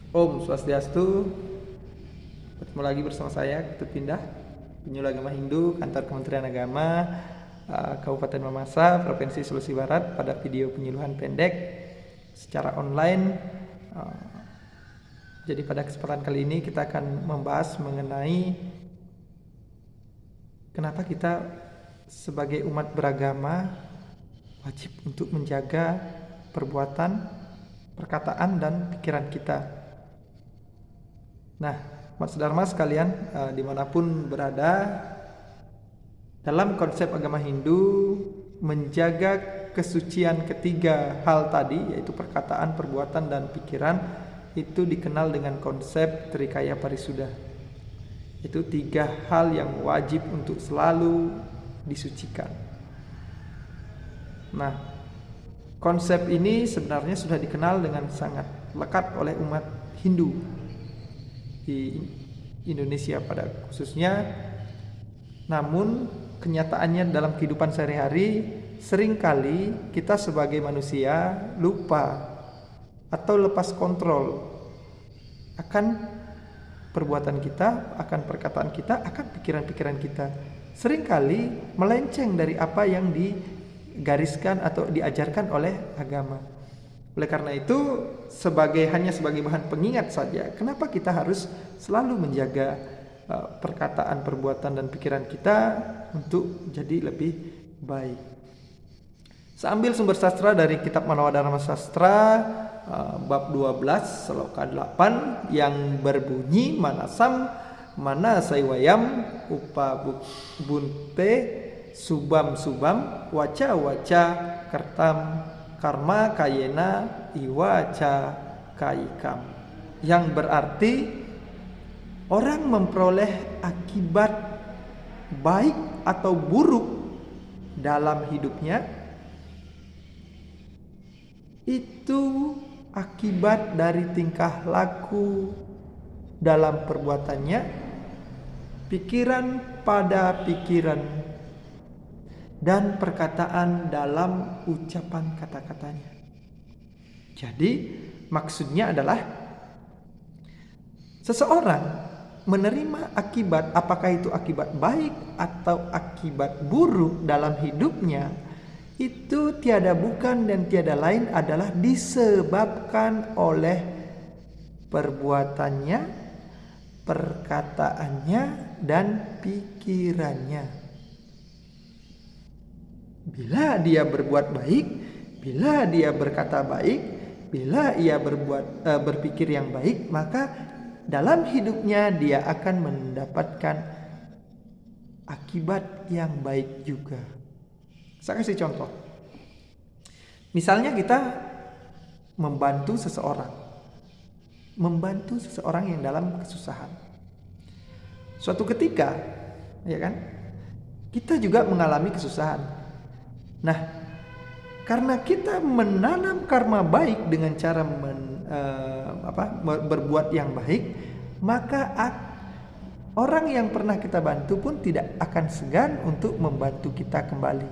Om Swastiastu. Bertemu lagi bersama saya, Ketut Pindah, Penyuluh Agama Hindu, Kantor Kementerian Agama, Kabupaten Mamasa, Provinsi Sulawesi Barat, pada video penyuluhan pendek secara online. Jadi pada kesempatan kali ini kita akan membahas mengenai kenapa kita sebagai umat beragama wajib untuk menjaga perbuatan, perkataan, dan pikiran kita. Nah, Mas Dharma sekalian, dimanapun berada, dalam konsep agama Hindu, menjaga kesucian ketiga hal tadi, yaitu perkataan, perbuatan, dan pikiran, itu dikenal dengan konsep Trikaya Parisuddha. Itu 3 hal yang wajib untuk selalu disucikan. Nah, konsep ini sebenarnya sudah dikenal dengan sangat lekat oleh umat Hindu di Indonesia pada khususnya. Namun kenyataannya dalam kehidupan sehari-hari, seringkali kita sebagai manusia lupa atau lepas kontrol akan perbuatan kita, akan perkataan kita, akan pikiran-pikiran kita. Seringkali melenceng dari apa yang digariskan atau diajarkan oleh agama. Oleh karena itu, hanya sebagai bahan pengingat saja, kenapa kita harus selalu menjaga perkataan, perbuatan, dan pikiran kita untuk jadi lebih baik. Saya ambil sumber sastra dari kitab Manawadharma Sastra, bab 12 sloka 8 yang berbunyi, manasam mana saiwayam upa bunte subam waca kertam karma kayena iwaca kaikam, yang berarti orang memperoleh akibat baik atau buruk dalam hidupnya itu akibat dari tingkah laku dalam perbuatannya, pikiran pada pikiran, dan perkataan dalam ucapan kata-katanya. Jadi maksudnya adalah seseorang menerima akibat, apakah itu akibat baik atau akibat buruk dalam hidupnya, itu tiada bukan dan tiada lain adalah disebabkan oleh perbuatannya, perkataannya, dan pikirannya. Bila dia berbuat baik, bila dia berkata baik, bila ia berpikir yang baik, maka dalam hidupnya dia akan mendapatkan akibat yang baik juga. Saya kasih contoh. Misalnya kita membantu seseorang yang dalam kesusahan. Suatu ketika, ya kan, kita juga mengalami kesusahan. Nah, karena kita menanam karma baik dengan cara berbuat yang baik, maka orang yang pernah kita bantu pun tidak akan segan untuk membantu kita kembali.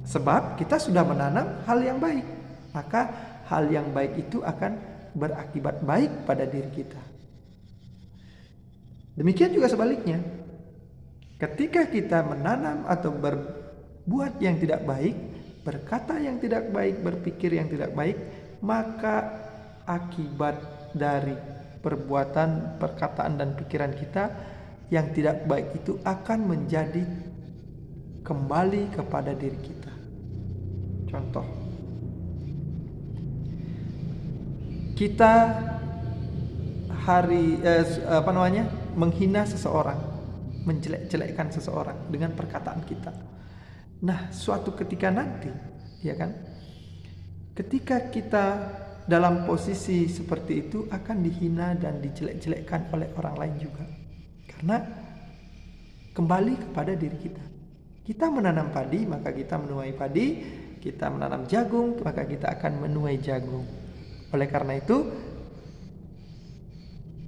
Sebab kita sudah menanam hal yang baik, maka hal yang baik itu akan berakibat baik pada diri kita. Demikian juga sebaliknya. Ketika kita menanam atau berbuat yang tidak baik, berkata yang tidak baik, berpikir yang tidak baik, maka akibat dari perbuatan, perkataan, dan pikiran kita yang tidak baik itu akan menjadi kembali kepada diri kita. Contoh, kita menghina seseorang, menjelek-jelekkan seseorang dengan perkataan kita. Nah, suatu ketika nanti, ya kan, ketika kita dalam posisi seperti itu akan dihina dan dijelek-jelekkan oleh orang lain juga. Karena kembali kepada diri kita. Kita menanam padi, maka kita menuai padi. Kita menanam jagung, maka kita akan menuai jagung. Oleh karena itu,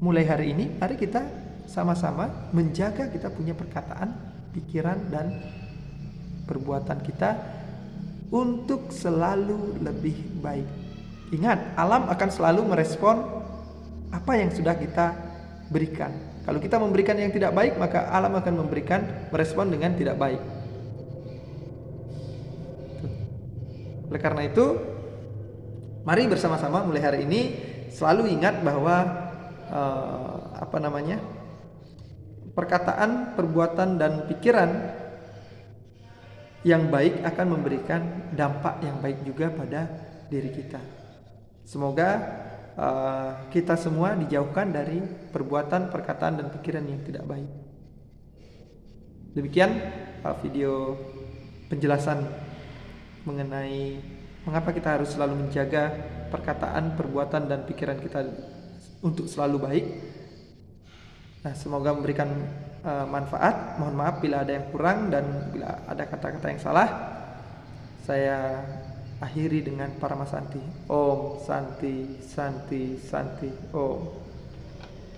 mulai hari ini, mari kita sama-sama menjaga kita punya perkataan, pikiran, dan perbuatan kita untuk selalu lebih baik. Ingat, alam akan selalu merespon apa yang sudah kita berikan. Kalau kita memberikan yang tidak baik, maka alam akan merespon dengan tidak baik. Oleh karena itu, mari bersama-sama mulai hari ini selalu ingat bahwa perkataan, perbuatan, dan pikiran yang baik akan memberikan dampak yang baik juga pada diri kita. Semoga kita semua dijauhkan dari perbuatan, perkataan, dan pikiran yang tidak baik. Demikian video penjelasan mengenai mengapa kita harus selalu menjaga perkataan, perbuatan, dan pikiran kita untuk selalu baik. Nah, semoga memberikan manfaat. Mohon maaf bila ada yang kurang dan bila ada kata-kata yang salah. Saya akhiri dengan Paramasanti. Om Santi Santi Santi Om.